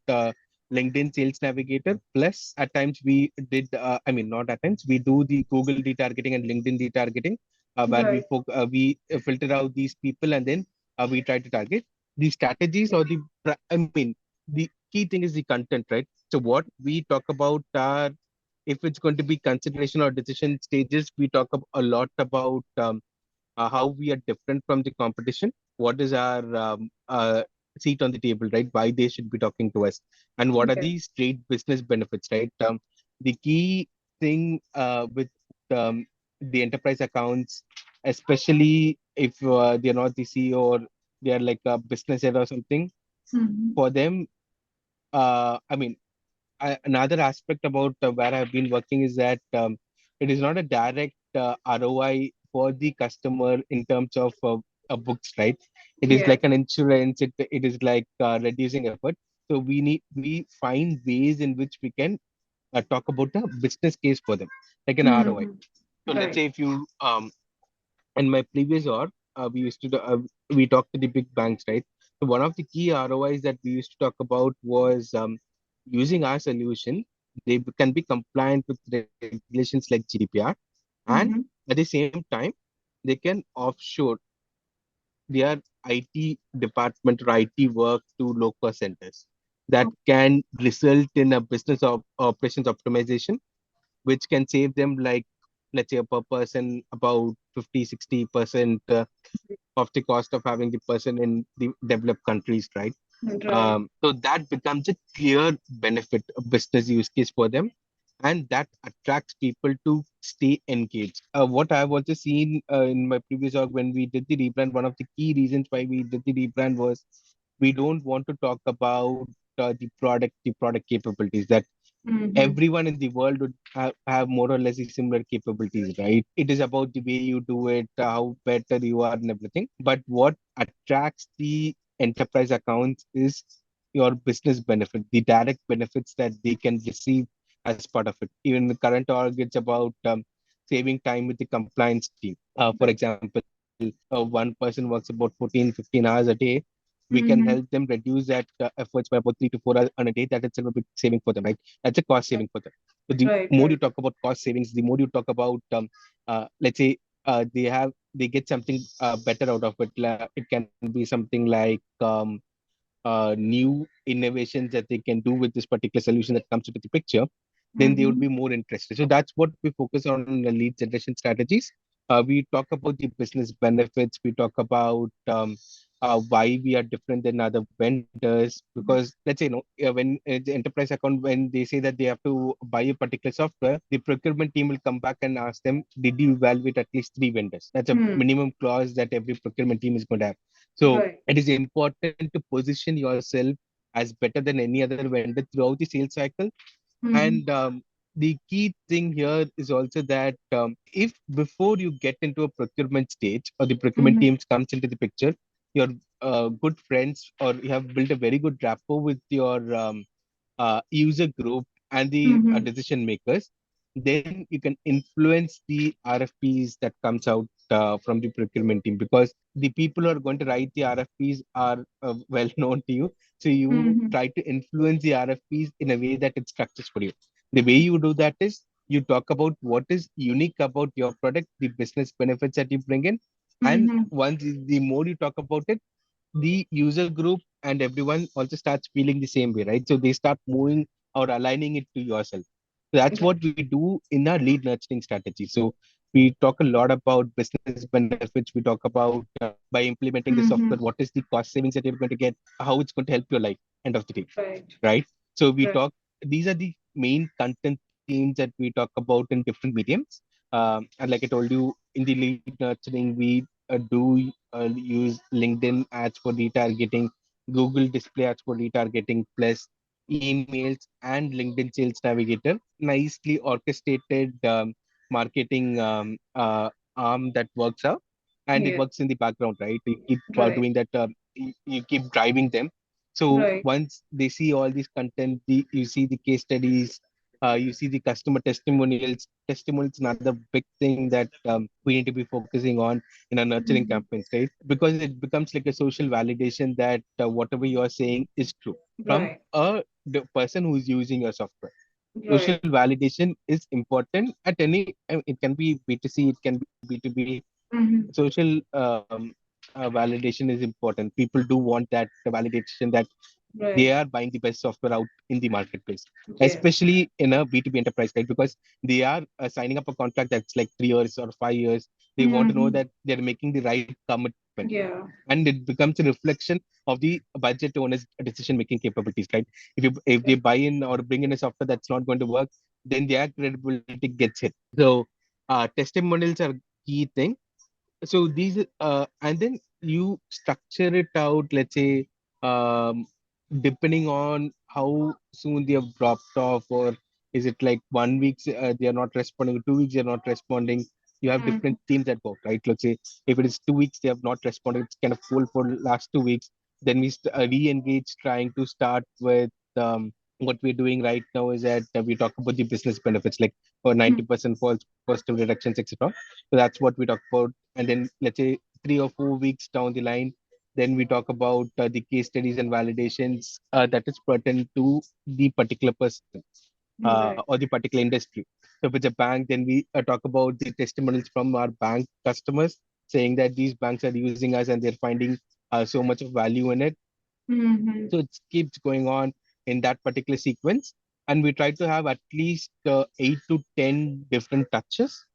Speaker 2: LinkedIn Sales Navigator. Plus, at times we did, I mean, not at times, we do the Google retargeting and LinkedIn retargeting, where
Speaker 1: Right.
Speaker 2: we filter out these people and then we try to target the strategies or I mean, the key thing is the content, right? So what we talk about are, if it's going to be consideration or decision stages, we talk a lot about how we are different from the competition. What is our seat on the table, right? Why they should be talking to us, and what are
Speaker 1: Okay.
Speaker 2: the straight business benefits, right? The key thing with um, the enterprise accounts, especially if they're not the CEO or they are like a business head or something.
Speaker 1: Mm-hmm.
Speaker 2: For them, I mean, another aspect about where I've been working is that it is not a direct ROI for the customer in terms of books, right? It is
Speaker 1: Yeah.
Speaker 2: like an insurance. It is like reducing effort. So we find ways in which we can talk about a business case for them, like an ROI.
Speaker 1: Mm-hmm.
Speaker 2: So let's
Speaker 1: Right.
Speaker 2: say if you in my previous org, we talked to the big banks, right? So one of the key ROIs that we used to talk about was using our solution. They can be compliant with regulations like GDPR, and
Speaker 1: Mm-hmm.
Speaker 2: at the same time, they can offshore their IT department or IT work to low-cost centers. That can result in a business operations optimization, which can save them like, let's say, per person about 50-60% of the cost of having the person in the developed countries, right?
Speaker 1: Right.
Speaker 2: So that becomes a clear benefit, a business use case for them, and that attracts people to stay engaged. What I've also seen in my previous org when we did the rebrand, one of the key reasons why we did the rebrand was we don't want to talk about the product capabilities that
Speaker 1: Mm-hmm.
Speaker 2: everyone in the world would have more or less the similar capabilities, right? It is about the way you do it, how better you are, and everything. But what attracts the enterprise accounts is your business benefit, the direct benefits that they can receive as part of it. Even the current org, it's about saving time with the compliance team. For
Speaker 1: Right.
Speaker 2: example, one person works about 14-15 hours a day. We can help
Speaker 1: Mm-hmm.
Speaker 2: them reduce that efforts by about 3 to 4 hours on a day. That itself a big saving for them, right? That's a cost saving for them. So the
Speaker 1: Right.
Speaker 2: more you
Speaker 1: Right.
Speaker 2: talk about cost savings, the more you talk about, let's say, they get something better out of it. It can be something like new innovations that they can do with this particular solution that comes into the picture, then they would
Speaker 1: Mm-hmm.
Speaker 2: be more interested. So that's what we focus on in the lead generation strategies. We talk about the business benefits. We talk about why we are different than other vendors. Because let's say, when the enterprise account, when they say that they have to buy a particular software, the procurement team will come back and ask them, did you evaluate at least three vendors? That's a
Speaker 1: Hmm.
Speaker 2: minimum clause that every procurement team is going to have. So
Speaker 1: Right.
Speaker 2: it is important to position yourself as better than any other vendor throughout the sales cycle.
Speaker 1: Mm-hmm.
Speaker 2: And the key thing here is also that if before you get into a procurement stage or the procurement
Speaker 1: Mm-hmm.
Speaker 2: teams comes into the picture, you're good friends or you have built a very good rapport with your user group and the
Speaker 1: Mm-hmm.
Speaker 2: decision makers, then you can influence the RFPs that comes out from the procurement team, because the people who are going to write the RFPs are well known to you. So you
Speaker 1: Mm-hmm.
Speaker 2: try to influence the RFPs in a way that it structures for you. The way you do that is you talk about what is unique about your product, the business benefits that you bring in, and
Speaker 1: Mm-hmm.
Speaker 2: once the more you talk about it, the user group and everyone also starts feeling the same way, right? So they start moving or aligning it to yourself. So that's what we do in our lead nurturing strategy. So we talk a lot about business benefits. We talk about by implementing the software,
Speaker 1: Mm-hmm.
Speaker 2: what is the cost savings that you're going to get, how it's going to help your life, end of the day,
Speaker 1: Right.
Speaker 2: right? So we
Speaker 1: Right.
Speaker 2: talk, these are the main content themes that we talk about in different mediums. And like I told you, in the lead nurturing, we do use LinkedIn ads for retargeting, Google display ads for retargeting, plus emails and LinkedIn Sales Navigator, nicely orchestrated marketing arm that works out and it
Speaker 1: Yeah.
Speaker 2: works in the background, right? You keep
Speaker 1: Right.
Speaker 2: doing that, you keep driving them. So
Speaker 1: Right.
Speaker 2: once they see all these content, you see the case studies, you see the customer testimonials. Testimonials is another big thing that we need to be focusing on in our nurturing
Speaker 1: Mm-hmm.
Speaker 2: campaigns, right? Because it becomes like a social validation that whatever you are saying is true from
Speaker 1: Right.
Speaker 2: the person who's using your software. Social
Speaker 1: Right.
Speaker 2: validation is important at any, it can be B2C, it can be B2B.
Speaker 1: Mm-hmm.
Speaker 2: Social validation is important. People do want that validation that they
Speaker 1: Right.
Speaker 2: are buying the best software out in the marketplace,
Speaker 1: Yes.
Speaker 2: especially in a B2B enterprise, right? Because they are signing up a contract that's like 3 years or 5 years. They want to know
Speaker 1: Mm-hmm.
Speaker 2: that they're making the right commitment.
Speaker 1: Yeah.
Speaker 2: And it becomes a reflection of the budget owner's decision making capabilities, right? If they buy in or bring in a software that's not going to work, then their credibility gets hit. So testimonials are key thing. So these and then you structure it out, let's say, um, depending on how soon they have dropped off, or is it like 1 week they are not responding, 2 weeks they are not responding. You have different
Speaker 1: Mhm.
Speaker 2: teams at work, right? Let's say if it is 2 weeks they have not responded, it's kind of full for last 2 weeks. Then we re-engage, trying to start with what we're doing right now is that we talk about the business benefits, like for
Speaker 1: Mhm.
Speaker 2: 90% false positive reductions, etc. So that's what we talk about. And then let's say 3 or 4 weeks down the line, then we talk about the case studies and validations that is pertinent to the particular person
Speaker 1: Right.
Speaker 2: or the particular industry. So if it's a bank, then we talk about the testimonials from our bank customers saying that these banks are using us and they're finding so much of value in it.
Speaker 1: Mhm.
Speaker 2: So it keeps going on in that particular sequence. And we try to have at least 8 to 10 different touches.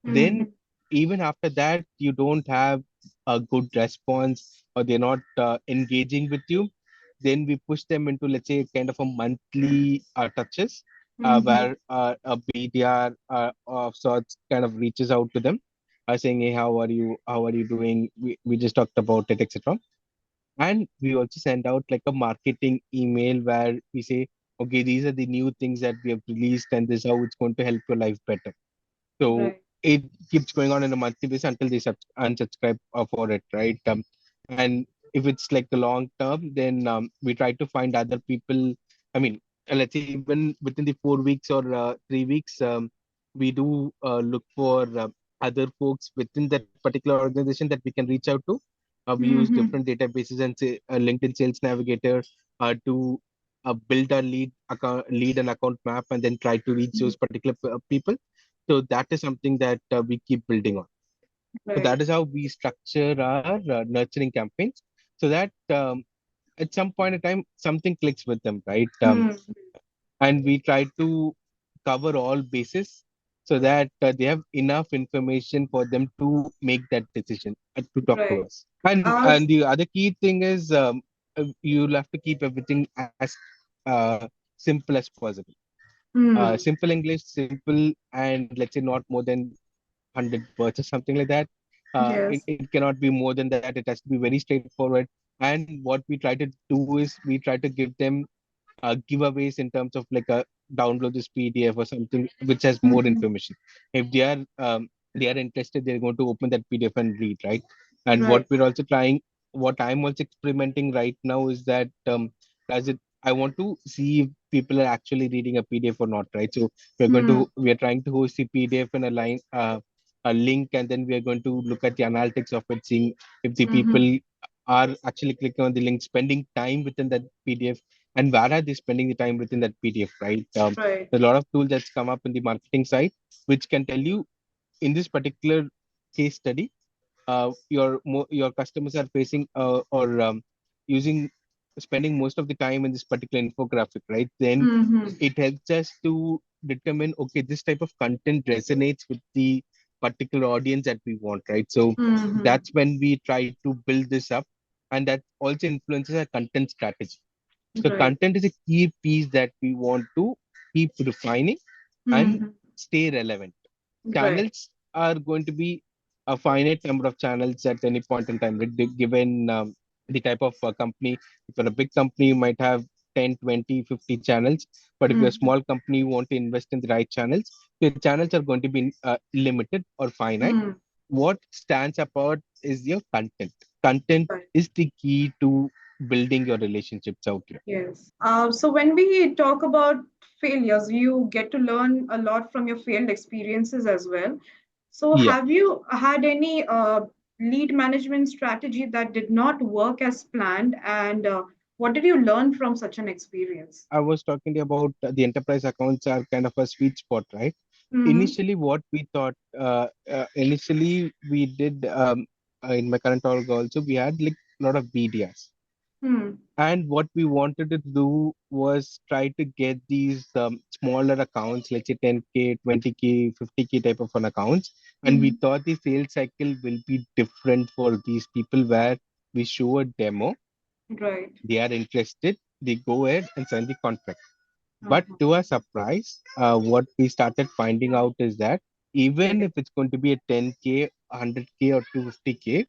Speaker 2: Then,
Speaker 1: Mhm.
Speaker 2: even after that, you don't have a good response or they're not engaging with you. Then we push them into, let's say, kind of a monthly touches
Speaker 1: Mhm.
Speaker 2: where a BDR of sorts kind of reaches out to them saying, hey, how are you? How are you doing? We just talked about it, etc. And we also send out like a marketing email where we say, okay, these are the new things that we have released, and this is how it's going to help your life better. So
Speaker 1: Right.
Speaker 2: it keeps going on in a monthly basis until they unsubscribe for it, right? And if it's like the long term, then we try to find other people. I mean, let's say even within the 4 weeks or 3 weeks, we do look for other folks within that particular organization that we can reach out to. We use
Speaker 1: Mhm.
Speaker 2: different databases and say LinkedIn Sales Navigator to build a lead and account map, and then try to reach
Speaker 1: Mhm.
Speaker 2: those particular people. So that is something that we keep building on. So
Speaker 1: Right.
Speaker 2: that is how we structure our nurturing campaigns, so that at some point in time something clicks with them, right?
Speaker 1: Mhm.
Speaker 2: And we try to cover all bases so that they have enough information for them to make that decision to talk to
Speaker 1: Right.
Speaker 2: us. And
Speaker 1: Us.
Speaker 2: the other key thing is you'll have to keep everything as uh, simple as possible.
Speaker 1: Hmm.
Speaker 2: Simple English, simple, and let's say not more than 100 words or something like that.
Speaker 1: Yes.
Speaker 2: It cannot be more than that. It has to be very straightforward. And what we try to do is we try to give them giveaways in terms of like a download this PDF or something which has more
Speaker 1: Mhm.
Speaker 2: information. If they are interested, they're going to open that PDF and read, right? And what
Speaker 1: Right.
Speaker 2: we're also trying, what I'm also experimenting right now is that as it, I want to see if people are actually reading a PDF or not, right? So
Speaker 1: Hmm.
Speaker 2: we are trying to host the PDF in a line, a link, and then we are going to look at the analytics of it, seeing if the
Speaker 1: Mhm.
Speaker 2: people are actually clicking on the link, spending time within that PDF, and where are they spending the time within that PDF, right?
Speaker 1: Right.
Speaker 2: There's a lot of tools that's come up in the marketing side, which can tell you in this particular case study, your customers are facing or using spending most of the time in this particular infographic, right? Then
Speaker 1: Mhm.
Speaker 2: it helps us to determine, okay, this type of content resonates with the particular audience that we want, right? So
Speaker 1: Mhm.
Speaker 2: that's when we try to build this up, and that also influences our content strategy. So
Speaker 1: Right.
Speaker 2: content is a key piece that we want to keep refining and
Speaker 1: Mhm.
Speaker 2: stay relevant.
Speaker 1: Right.
Speaker 2: Channels are going to be a finite number of channels at any point in time, right? Given the type of company. If you're a big company, you might have 10, 20, 50 channels. But if you're a
Speaker 1: Mhm.
Speaker 2: small company, you want to invest in the right channels, your channels are going to be limited or finite.
Speaker 1: Mhm.
Speaker 2: What stands apart is your content. Content
Speaker 1: Right.
Speaker 2: is the key to building your relationships out here.
Speaker 1: Yes. So when we talk about failures, you get to learn a lot from your failed experiences as well. So
Speaker 2: Yeah,
Speaker 1: have you had any lead management strategy that did not work as planned, and what did you learn from such an experience?
Speaker 2: I was talking to you about the enterprise accounts are kind of a sweet spot, right?
Speaker 1: Mm-hmm.
Speaker 2: Initially, what we thought, initially we did in my current org also, we had like a lot of BDRs.
Speaker 1: Hmm.
Speaker 2: And what we wanted to do was try to get these smaller accounts, let's say 10K, 20K, 50K type of an accounts. And we
Speaker 1: Mm-hmm.
Speaker 2: thought the sales cycle will be different for these people where we show a demo,
Speaker 1: Right.
Speaker 2: they are interested, they go ahead and sign the contract. But
Speaker 1: Uh-huh.
Speaker 2: to our surprise, what we started finding out is that Even
Speaker 1: Okay.
Speaker 2: if it's going to be a 10K, 100K, or 250K,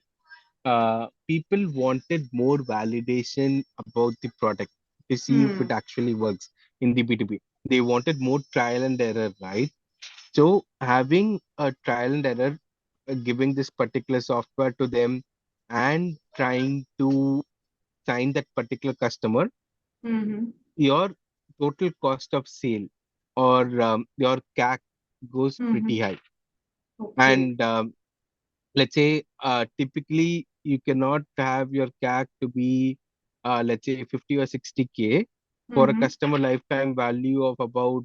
Speaker 2: people wanted more validation about the product to see if it
Speaker 1: Hmm.
Speaker 2: actually works in the B2B. They wanted more trial and error, right? So having a trial and error, giving this particular software to them and trying to sign that particular customer,
Speaker 1: Mm-hmm.
Speaker 2: your total cost of sale or your CAC goes
Speaker 1: Mm-hmm.
Speaker 2: pretty high.
Speaker 1: Okay.
Speaker 2: And let's say typically you cannot have your CAC to be let's say 50 or 60K for a
Speaker 1: Mm-hmm.
Speaker 2: customer lifetime value of about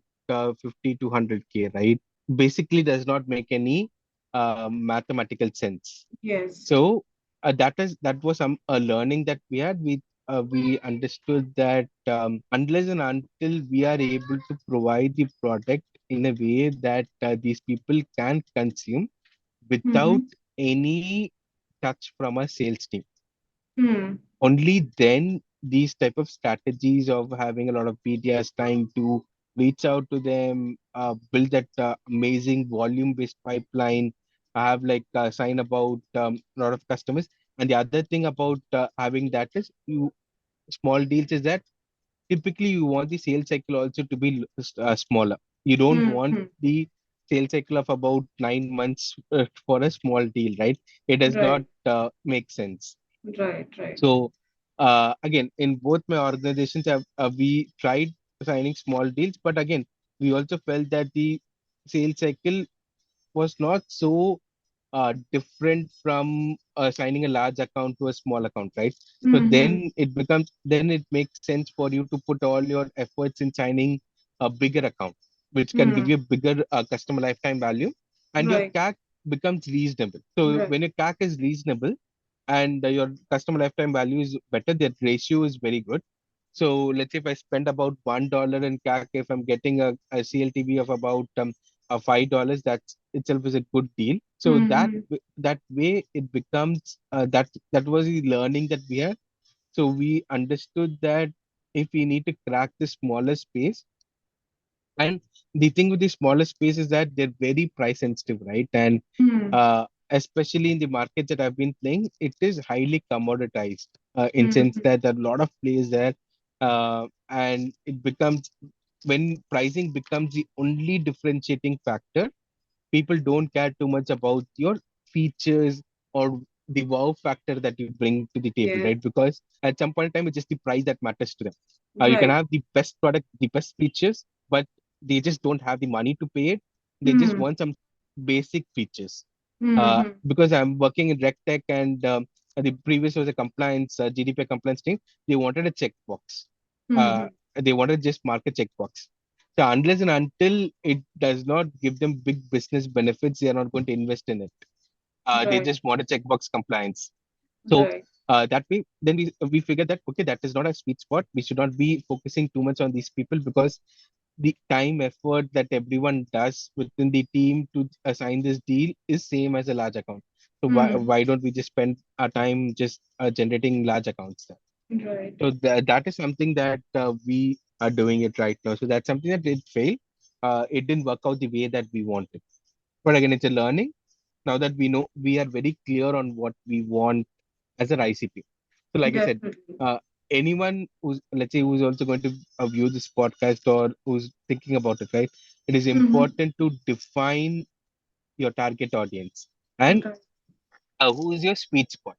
Speaker 2: 50 to 100K, right? Basically does not make any mathematical sense.
Speaker 1: Yes.
Speaker 2: So that was some a learning that we had. We understood that unless and until we are able to provide the product in a way that these people can consume without
Speaker 1: Mm-hmm.
Speaker 2: any touch from a sales team,
Speaker 1: Hmm.
Speaker 2: only then these type of strategies of having a lot of BDRs trying to reach out to them, build that amazing volume-based pipeline, have like sign about a lot of customers. And the other thing about having that is you small deals is that typically you want the sales cycle also to be smaller. You don't want
Speaker 1: Mm-hmm.
Speaker 2: the sales cycle of about 9 months for a small deal, right? It does not
Speaker 1: Right.
Speaker 2: make sense.
Speaker 1: Right. Right.
Speaker 2: So again, in both my organizations, we tried signing small deals, but again, we also felt that the sales cycle was not so different from signing a large account to a small account, right? So
Speaker 1: Mm-hmm.
Speaker 2: then it makes sense for you to put all your efforts in signing a bigger account, which can give
Speaker 1: Hmm.
Speaker 2: you a bigger customer lifetime value, and your
Speaker 1: Right.
Speaker 2: CAC becomes reasonable. So
Speaker 1: Right.
Speaker 2: when your CAC is reasonable and your customer lifetime value is better, that ratio is very good. So let's say if I spend about $1 in CAC, if I'm getting a CLTV of about $5, that's itself is a good deal. So
Speaker 1: Mm-hmm.
Speaker 2: that way it becomes that was the learning that we had. So we understood that if we need to crack the smaller space, and the thing with the smaller space is that they're very price sensitive, right? And
Speaker 1: Hmm.
Speaker 2: especially in the markets that I've been playing, it is highly commoditized in sense
Speaker 1: Mm-hmm.
Speaker 2: that there are a lot of players there, and it becomes when pricing becomes the only differentiating factor, people don't care too much about your features or the wow factor that you bring to the table,
Speaker 1: Yes.
Speaker 2: right? Because at some point in time, it's just the price that matters to them. You can
Speaker 1: Right.
Speaker 2: have the best product, the best features, but they just don't have the money to pay it. They just
Speaker 1: Hmm.
Speaker 2: want some basic features.
Speaker 1: Mm-hmm.
Speaker 2: Because I'm working in RegTech and the previous was a compliance, GDPR compliance team. They wanted a checkbox. Uh,
Speaker 1: Mm-hmm.
Speaker 2: they wanted just mark a checkbox. So unless and until it does not give them big business benefits, they are not going to invest in it. They
Speaker 1: Right.
Speaker 2: just want a checkbox compliance. So
Speaker 1: Right.
Speaker 2: that way, then we figured that okay, that is not a sweet spot. We should not be focusing too much on these people because the time effort that everyone does within the team to assign this deal is same as a large account. So
Speaker 1: Hmm.
Speaker 2: why don't we just spend our time just generating large accounts there?
Speaker 1: Right.
Speaker 2: So that is something that we are doing it right now. So that's something that did fail. It didn't work out the way that we wanted. But again, it's a learning. Now that we know, we are very clear on what we want as an ICP. So like I said,
Speaker 1: Definitely.
Speaker 2: uh, anyone who's, let's say, who's also going to view this podcast or who's thinking about it, right? It is
Speaker 1: Mm-hmm.
Speaker 2: important to define your target audience and
Speaker 1: Right.
Speaker 2: who is your sweet spot.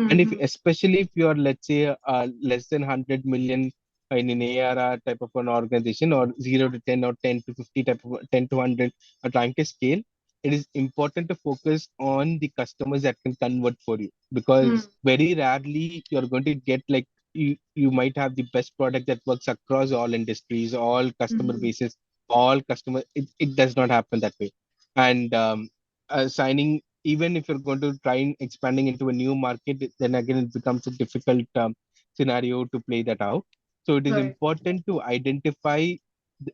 Speaker 2: And if
Speaker 1: Mm-hmm.
Speaker 2: especially if you're, let's say, less than 100 million in an ARR type of an organization, or 0 to 10 or 10 to 50 type of 10 to 100 trying to scale, it is important to focus on the customers that can convert for you,
Speaker 1: Mm.
Speaker 2: because very rarely you're going to get like you might have the best product that works across all industries, all customer
Speaker 1: Mm.
Speaker 2: bases, all customer. It does not happen that way. And signing, even if you're going to try and expanding into a new market, then again it becomes a difficult scenario to play that out. So it is
Speaker 1: Right.
Speaker 2: important to identify,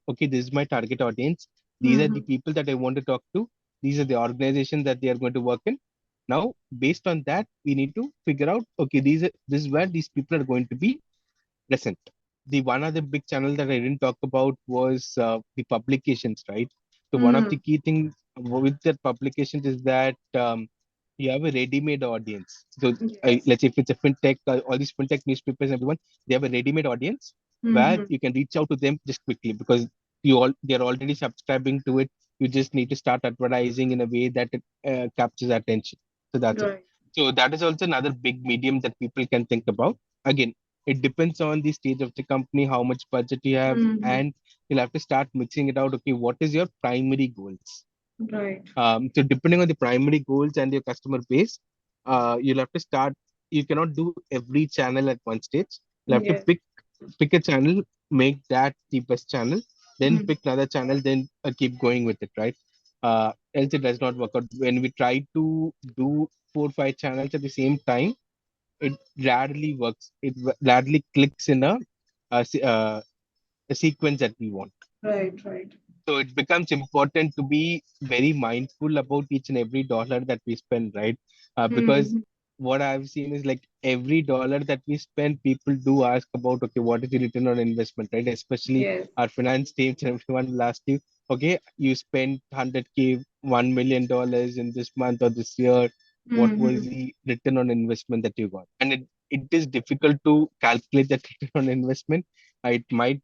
Speaker 2: okay, this is my target audience. These are
Speaker 1: Mm-hmm.
Speaker 2: the people that I want to talk to. These are the organizations that they are going to work in. Now, based on that, we need to figure out, okay, this is where these people are going to be present. The one other big channel that I didn't talk about was the publications, right? So one of the
Speaker 1: Mm.
Speaker 2: key things with that publications is that you have a ready-made audience. So
Speaker 1: Yes.
Speaker 2: let's say if it's a fintech, all these fintech newspapers and everyone, they have a ready-made audience where
Speaker 1: Mm-hmm.
Speaker 2: you can reach out to them just quickly because they're already subscribing to it. You just need to start advertising in a way that it captures attention. So that's it.
Speaker 1: Right.
Speaker 2: So that is also another big medium that people can think about. Again, it depends on the stage of the company, how much budget you have,
Speaker 1: Mm-hmm.
Speaker 2: and you'll have to start mixing it out. Okay, what is your primary goals?
Speaker 1: Right.
Speaker 2: So depending on the primary goals and your customer base, you'll have to start. You cannot do every channel at one stage. You'll have to
Speaker 1: Yes.
Speaker 2: pick a channel, make that the best channel, then
Speaker 1: Mm-hmm.
Speaker 2: pick another channel, then keep going with it, right? Else it does not work out. When we try to do 4 5 channels at the same time, it rarely works. It rarely clicks in a sequence that we want.
Speaker 1: Right. Right.
Speaker 2: So it becomes important to be very mindful about each and every dollar that we spend, right? Because
Speaker 1: Mm-hmm.
Speaker 2: what I've seen is like every dollar that we spend, people do ask about, okay, what is the return on investment, right? Especially
Speaker 1: Yes.
Speaker 2: our finance teams and everyone will ask you, okay, you spent 100K, $1 million in this month or this year. What was
Speaker 1: Mm-hmm.
Speaker 2: the return on investment that you got? And it is difficult to calculate that return on investment. It might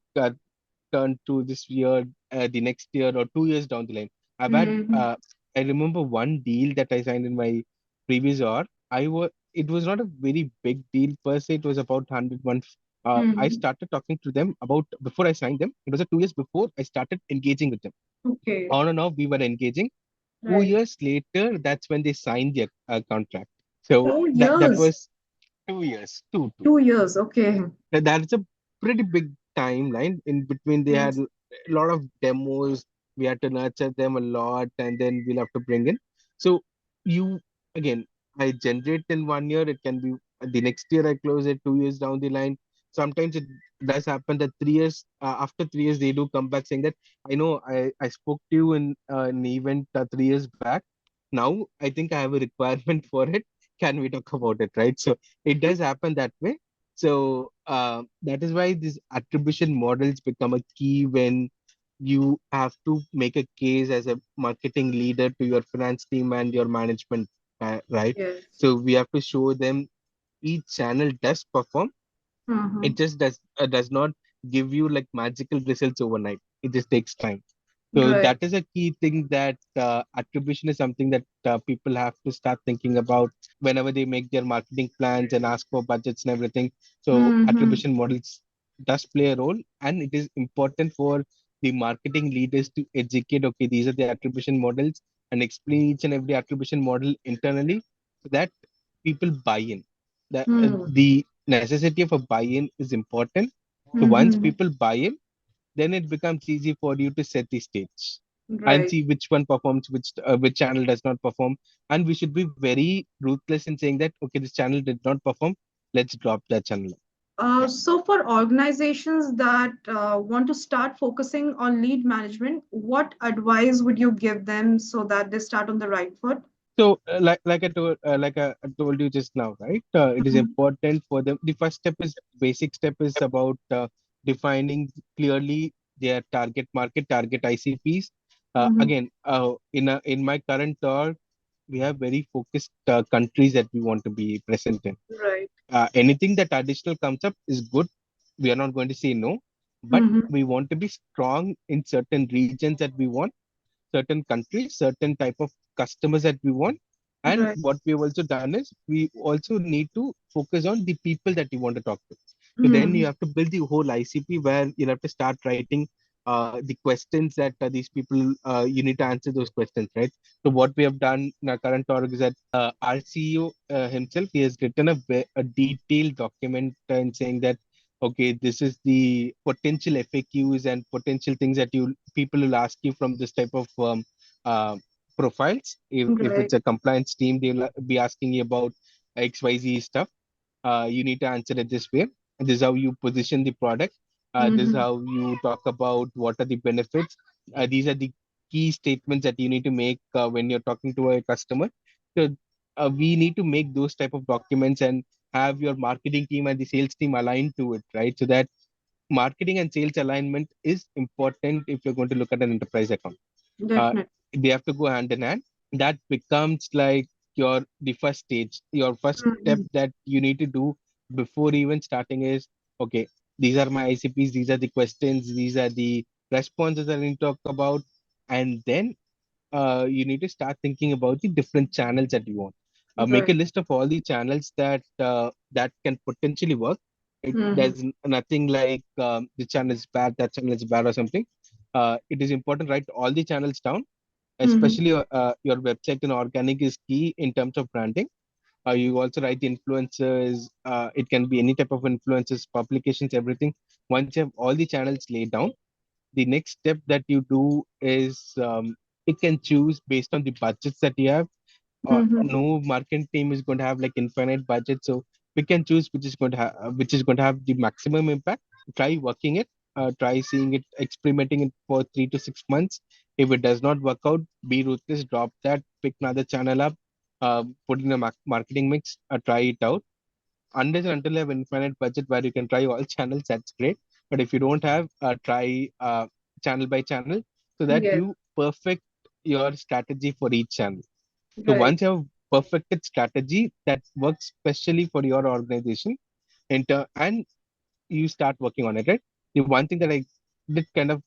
Speaker 2: turn to this year, the next year, or 2 years down the line. I've had,
Speaker 1: Mm-hmm.
Speaker 2: I remember one deal that I signed in my previous hour. It was not a very big deal per se. It was about 100, I
Speaker 1: Mm-hmm.
Speaker 2: started talking to them about before I signed them. It was a 2 years before I started engaging with them.
Speaker 1: Okay.
Speaker 2: On and off, we were engaging. two
Speaker 1: Right.
Speaker 2: years later, that's when they signed their contract. So
Speaker 1: Oh,
Speaker 2: that
Speaker 1: years.
Speaker 2: was 2 years, two.
Speaker 1: 2 years. Okay.
Speaker 2: That's a pretty big timeline. In between, they had
Speaker 1: Yes.
Speaker 2: a lot of demos. We had to nurture them a lot, and then we'll have to bring in. So you again, I generate in 1 year. It can be the next year I close it. 2 years down the line. Sometimes it does happen that 3 years after 3 years they do come back saying that I know I spoke to you in an event 3 years back. Now I think I have a requirement for it. Can we talk about it, right? So it does happen that way. So that is why these attribution models become a key when you have to make a case as a marketing leader to your finance team and your management, right?
Speaker 1: Yes.
Speaker 2: So we have to show them each channel does perform. It
Speaker 1: Mm-hmm.
Speaker 2: just does not give you like magical results overnight. It just takes time. So
Speaker 1: Right.
Speaker 2: that is a key thing that attribution is something that people have to start thinking about whenever they make their marketing plans and ask for budgets and everything. So
Speaker 1: Mm-hmm.
Speaker 2: attribution models does play a role, and it is important for the marketing leaders to educate. Okay, these are the attribution models, and explain each and every attribution model internally so that people buy in.
Speaker 1: Mm-hmm.
Speaker 2: The necessity of a buy-in is important. So once
Speaker 1: Mm-hmm.
Speaker 2: people buy in, then it becomes easy for you to set the stage and
Speaker 1: Right.
Speaker 2: see which one performs, which channel does not perform. And we should be very ruthless in saying that okay, this channel did not perform, let's drop that channel.
Speaker 1: So for organizations that want to start focusing on lead management, what advice would you give them so that they start on the right foot?
Speaker 2: So I told you just now, right? It is
Speaker 1: Mhm.
Speaker 2: important for them. The first step is basic step is about defining clearly their target market, target ICPs.
Speaker 1: Mhm.
Speaker 2: Again, in my current org, we have very focused countries that we want to be present in.
Speaker 1: Right.
Speaker 2: Anything that additional comes up is good. We are not going to say no, but
Speaker 1: Mhm.
Speaker 2: we want to be strong in certain regions that we want, certain countries, certain type of customers that we want. And
Speaker 1: Right.
Speaker 2: what we have also done is we also need to focus on the people that you want to talk to. So then you
Speaker 1: Mhm.
Speaker 2: have to build the whole ICP where you'll have to start writing the questions that these people, you need to answer those questions, right? So what we have done in our current org is that our CEO himself, he has written a detailed document in saying that, okay, this is the potential FAQs and potential things that you people will ask you from this type of uh, profiles. If
Speaker 1: Right.
Speaker 2: it's a compliance team, they'll be asking you about XYZ stuff. You need to answer it this way. This is how you position the product. This is
Speaker 1: Mhm.
Speaker 2: how you talk about what are the benefits. These are the key statements that you need to make when you're talking to a customer. So we need to make those type of documents and have your marketing team and the sales team aligned to it, right? So that marketing and sales alignment is important if you're going to look at an enterprise account. Uh,
Speaker 1: Definitely.
Speaker 2: they have to go hand in hand. That becomes like the first stage, your first step
Speaker 1: Mhm.
Speaker 2: that you need to do before even starting is, okay, these are my ICPs, these are the questions, these are the responses that I need to talk about. And then you need to start thinking about the different channels that you want. Make a
Speaker 1: Right.
Speaker 2: list of all the channels that can potentially work.
Speaker 1: Mhm.
Speaker 2: There's nothing like the channel is bad, that channel is bad or something. It is important, write all the channels down,
Speaker 1: Mhm.
Speaker 2: especially your website and organic is key in terms of branding. You also write the influencers. It can be any type of influencers, publications, everything. Once you have all the channels laid down, the next step that you do is pick and choose based on the budgets that you have.
Speaker 1: Mhm.
Speaker 2: No marketing team is going to have like infinite budget, so pick and choose which is going to have the maximum impact. Try working it, try seeing it, experimenting it for 3 to 6 months. If it does not work out, be ruthless, drop that, pick another channel up, put in a marketing mix, try it out. Unless and until you have infinite budget where you can try all channels, that's great. But if you don't have, try channel by channel so that
Speaker 1: Yes.
Speaker 2: you perfect your strategy for each channel. So
Speaker 1: Right.
Speaker 2: once you have perfected strategy that works specially for your organization, and you start working on it, right? The one thing that I did kind of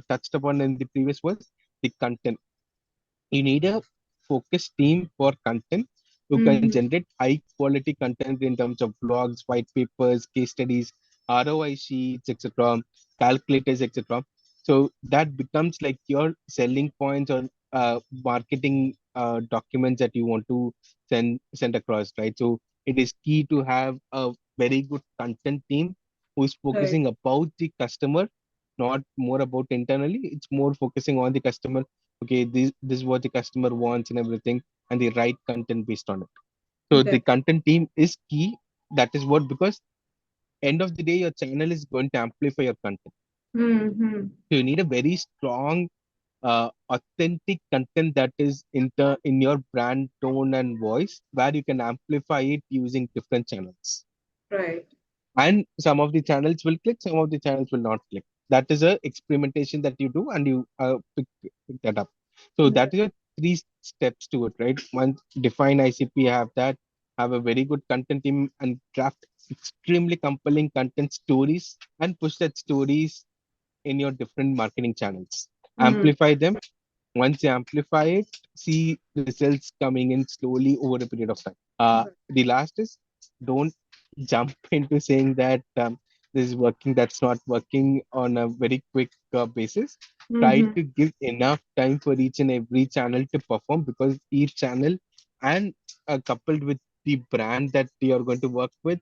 Speaker 2: touched upon in the previous was the content. You need a focused team for content who can
Speaker 1: Mhm.
Speaker 2: generate high quality content in terms of blogs, white papers, case studies, ROI sheets, etc., calculators, etc. So that becomes like your selling points or marketing documents that you want to send across, right? So it is key to have a very good content team who is
Speaker 1: Right.
Speaker 2: focusing about the customer, not more about internally. It's more focusing on the customer. Okay, this is what the customer wants and everything, and the right content based on it. So the
Speaker 1: Def-
Speaker 2: content team is key. That is what, because end of the day your channel is going to amplify your content.
Speaker 1: Mhm.
Speaker 2: So you need a very strong authentic content that is in your brand tone and voice, where you can amplify it using different channels.
Speaker 1: Right.
Speaker 2: And some of the channels will click, some of the channels will not click. That is a experimentation that you do, and you pick that up. So that
Speaker 1: Right.
Speaker 2: is a three steps to it, right? One, define ICP, have that, have a very good content team, and draft extremely compelling content stories, and push that stories in your different marketing channels,
Speaker 1: Mm.
Speaker 2: amplify them. Once you amplify it, see results coming in slowly over a period of time.
Speaker 1: Right.
Speaker 2: The last is, don't jump into saying that this is working, that's not working on a very quick basis. Try
Speaker 1: Mhm.
Speaker 2: to give enough time for each and every channel to perform, because each channel, and coupled with the brand that you're going to work with,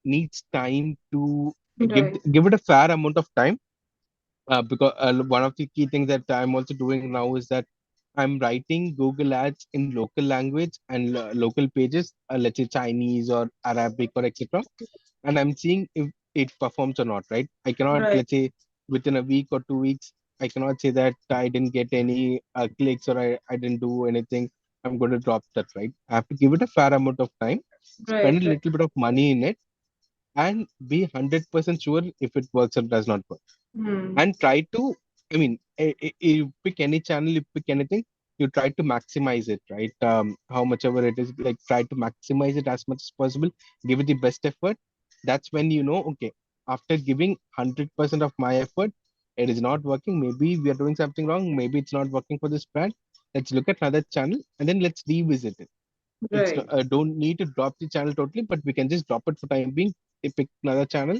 Speaker 2: needs time to
Speaker 1: Right.
Speaker 2: give it a fair amount of time. Because one of the key things that I'm also doing now is that I'm writing Google Ads in local language and local pages, let's say Chinese or Arabic or etc. And I'm seeing if it performs or not, right? I cannot,
Speaker 1: Right.
Speaker 2: let's say, within a week or 2 weeks, I cannot say that I didn't get any clicks, or I didn't do anything. I'm going to drop that, right? I have to give it a fair amount of time, spend
Speaker 1: Right.
Speaker 2: a
Speaker 1: Right.
Speaker 2: little bit of money in it, and be 100% sure if it works or does not work.
Speaker 1: Mm.
Speaker 2: And try to, I mean, you pick any channel, you pick anything, you try to maximize it, right? How much ever it is, like, try to maximize it as much as possible, give it the best effort. That's when you know, okay, after giving 100% of my effort, it is not working, maybe we are doing something wrong, maybe it's not working for this brand. Let's look at another channel and then let's revisit it.
Speaker 1: Right.
Speaker 2: Don't need to drop the channel totally, but we can just drop it for time being. Pick another channel,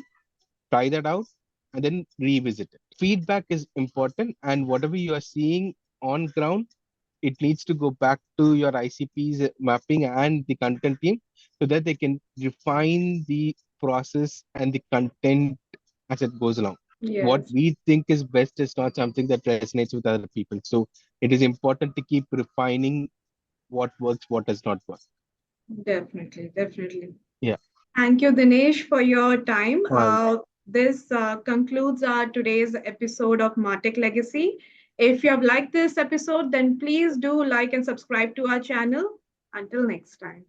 Speaker 2: try that out, and then revisit it. Feedback is important, and whatever you are seeing on ground, it needs to go back to your ICPs mapping and the content team, so that they can refine the process and the content as it goes along. What
Speaker 1: Yes.
Speaker 2: we think is best is not something that resonates with other people. So it is important to keep refining what works, what does not work.
Speaker 1: Definitely. Definitely.
Speaker 2: Yeah.
Speaker 1: Thank you, Dinesh, for your time.
Speaker 2: Uh,
Speaker 1: This concludes our today's episode of Martech Legacy. If you have liked this episode, then please do like and subscribe to our channel. Until next time.